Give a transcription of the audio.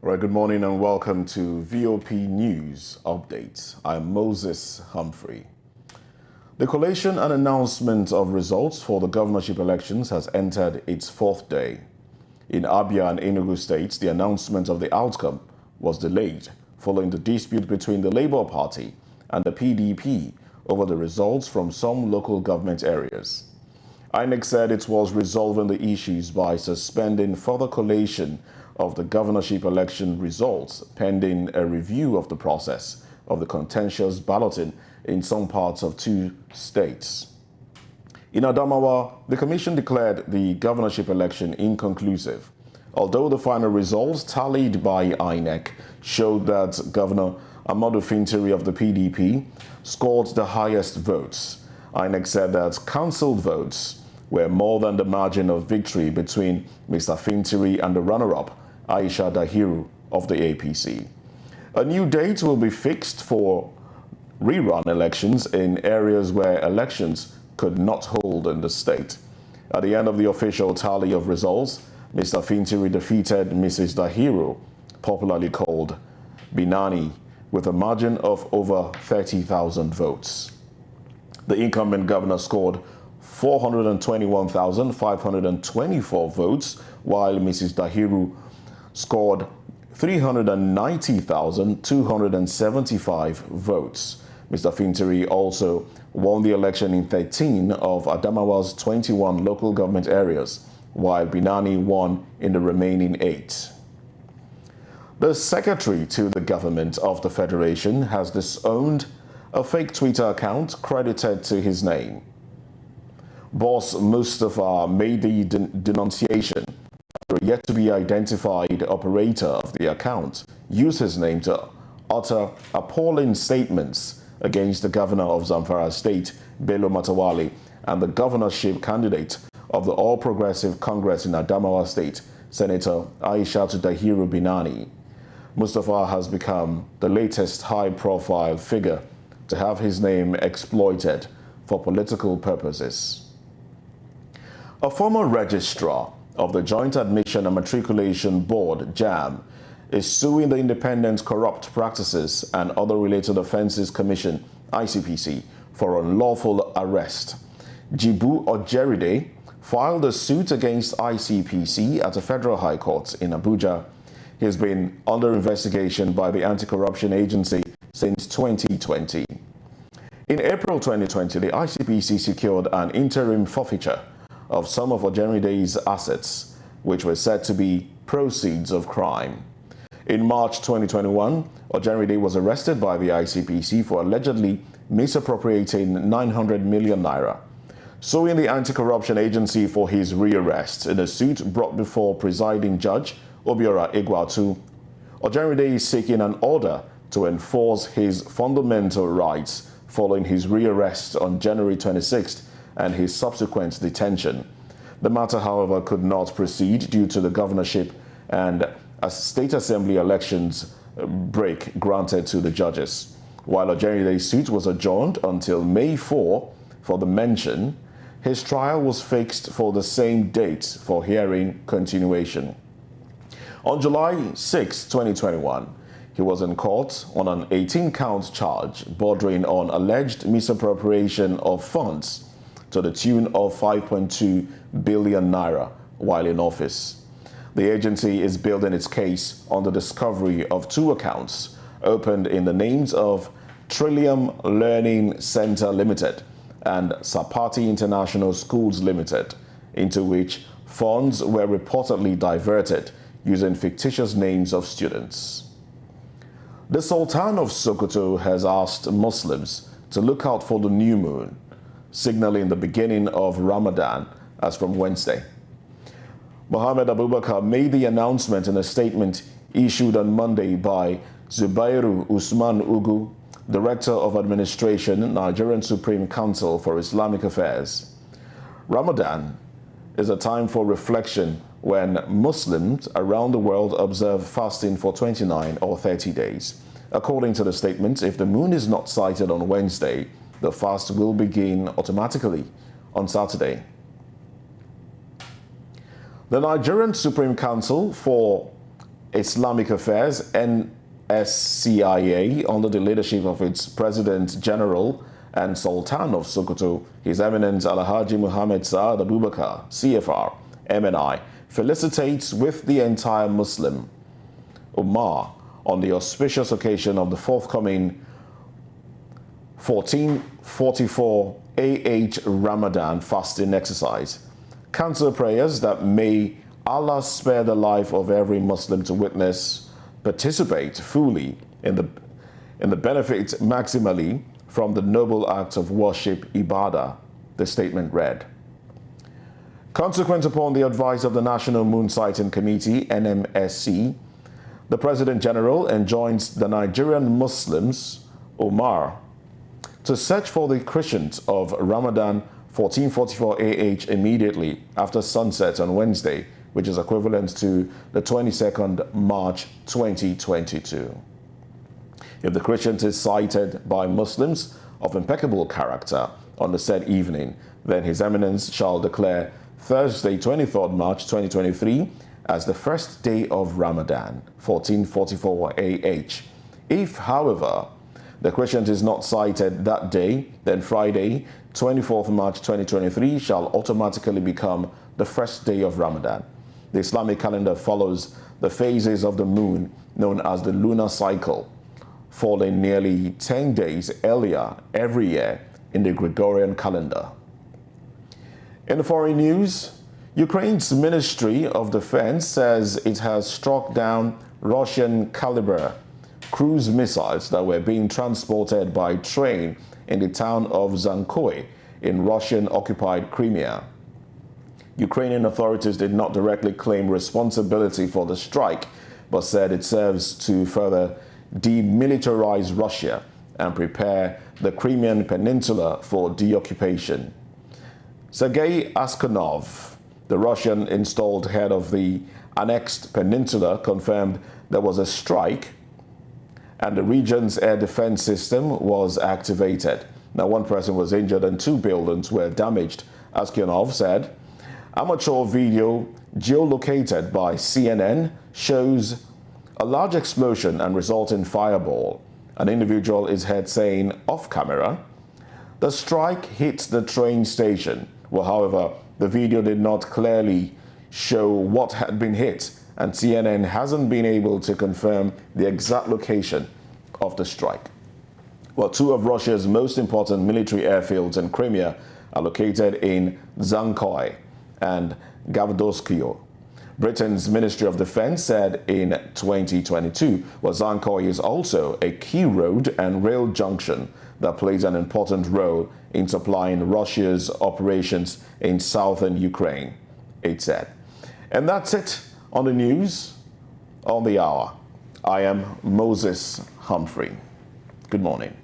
All right, good morning and welcome to VOP News Updates. I'm Moses Humphrey. The collation and announcement of results for the governorship elections has entered its fourth day. In Abia and Enugu states, the announcement of the outcome was delayed following the dispute between the Labour Party and the PDP over the results from some local government areas. INEC said it was resolving the issues by suspending further collation of the governorship election results pending a review of the process of the contentious balloting in some parts of two states. In Adamawa, the commission declared the governorship election inconclusive, although the final results tallied by INEC showed that Governor Amadu Fintiri of the PDP scored the highest votes. INEC said that cancelled votes were more than the margin of victory between Mr. Fintiri and the runner-up, Aisha Dahiru of the APC. A new date will be fixed for rerun elections in areas where elections could not hold in the state. At the end of the official tally of results, Mr. Fintiri defeated Mrs. Dahiru, popularly called Binani, with a margin of over 30,000 votes. The incumbent governor scored 421,524 votes, while Mrs. Dahiru scored 390,275 votes. Mr. Fintiri also won the election in 13 of Adamawa's 21 local government areas, while Binani won in the remaining 8. The secretary to the government of the Federation has disowned a fake Twitter account credited to his name. Boss Mustafa made the denunciation after a yet-to-be-identified operator of the account used his name to utter appalling statements against the governor of Zamfara State, Bello Matawali, and the governorship candidate of the All Progressive Congress in Adamawa State, Senator Aisha Dahiru Binani. Mustafa has become the latest high-profile figure to have his name exploited for political purposes. A former registrar of the Joint Admission and Matriculation Board, JAM, is suing the Independent Corrupt Practices and Other Related Offences Commission, ICPC, for unlawful arrest. Jibu Ojeride filed a suit against ICPC at a federal high court in Abuja. He has been under investigation by the Anti-Corruption Agency since 2020. In April 2020, the ICPC secured an interim forfeiture of some of Ojeride's assets, which were said to be proceeds of crime. In March 2021, Ojeride was arrested by the ICPC for allegedly misappropriating 900 million naira. Suing the Anti-Corruption Agency for his rearrest in a suit brought before presiding judge Obiora Igwatu, Ojeride is seeking an order to enforce his fundamental rights following his rearrest on January 26th and his subsequent detention. The matter, however, could not proceed due to the governorship and a state assembly elections break granted to the judges. While Ojeride's suit was adjourned until May 4 for the mention, his trial was fixed for the same date for hearing continuation. On July 6, 2021, he was in court on an 18-count charge bordering on alleged misappropriation of funds to the tune of 5.2 billion naira while in office. The agency is building its case on the discovery of two accounts opened in the names of Trillium Learning Center Limited and Sapati International Schools Limited, into which funds were reportedly diverted using fictitious names of students. The Sultan of Sokoto has asked Muslims to look out for the new moon, signaling the beginning of Ramadan as from Wednesday. Mohammed Abubakar made the announcement in a statement issued on Monday by Zubairu Usman Ugu, Director of Administration, Nigerian Supreme Council for Islamic Affairs. Ramadan is a time for reflection when Muslims around the world observe fasting for 29 or 30 days. According to the statement, if the moon is not sighted on Wednesday, the fast will begin automatically on Saturday. The Nigerian Supreme Council for Islamic Affairs, NSCIA, under the leadership of its President General and Sultan of Sokoto, His Eminence Alhaji Muhammad Saad Abubakar, CFR, MNI, felicitates with the entire Muslim Ummah on the auspicious occasion of the forthcoming 1444 AH Ramadan fasting exercise. Council prayers that may Allah spare the life of every Muslim to witness, participate fully in the benefit maximally from the noble act of worship Ibadah, the statement read. Consequent upon the advice of the National Moon Sighting Committee, NMSC, the President General enjoins the Nigerian Muslims, Omar, to search for the crescent of Ramadan 1444 AH immediately after sunset on Wednesday, which is equivalent to the 22nd March 2022. If the crescent is sighted by Muslims of impeccable character on the said evening, then His Eminence shall declare Thursday, 23rd March 2023 as the first day of Ramadan 1444 AH. If, however, the crescent is not sighted that day, then Friday, 24th March 2023 shall automatically become the first day of Ramadan. The Islamic calendar follows the phases of the moon known as the lunar cycle, falling nearly 10 days earlier every year in the Gregorian calendar. In the foreign news, Ukraine's Ministry of Defense says it has struck down Russian caliber cruise missiles that were being transported by train in the town of Zankoy in Russian-occupied Crimea. Ukrainian authorities did not directly claim responsibility for the strike, but said it serves to further demilitarize Russia and prepare the Crimean Peninsula for deoccupation. Sergei Askanov, the Russian-installed head of the annexed peninsula, confirmed there was a strike and the region's air defense system was activated. Now, one person was injured and 2 buildings were damaged. Askanov said, amateur video geolocated by CNN shows a large explosion and resulting fireball. An individual is heard saying off camera, the strike hit the train station. Well, however, the video did not clearly show what had been hit, and CNN hasn't been able to confirm the exact location of the strike. Well, 2 of Russia's most important military airfields in Crimea are located in Zankoy and Gavdoskyo. Britain's Ministry of Defense said in 2022, well, Zankoy is also a key road and rail junction that plays an important role in supplying Russia's operations in southern Ukraine, it said. And that's it on the news on the hour. I am Moses Humphrey. Good morning.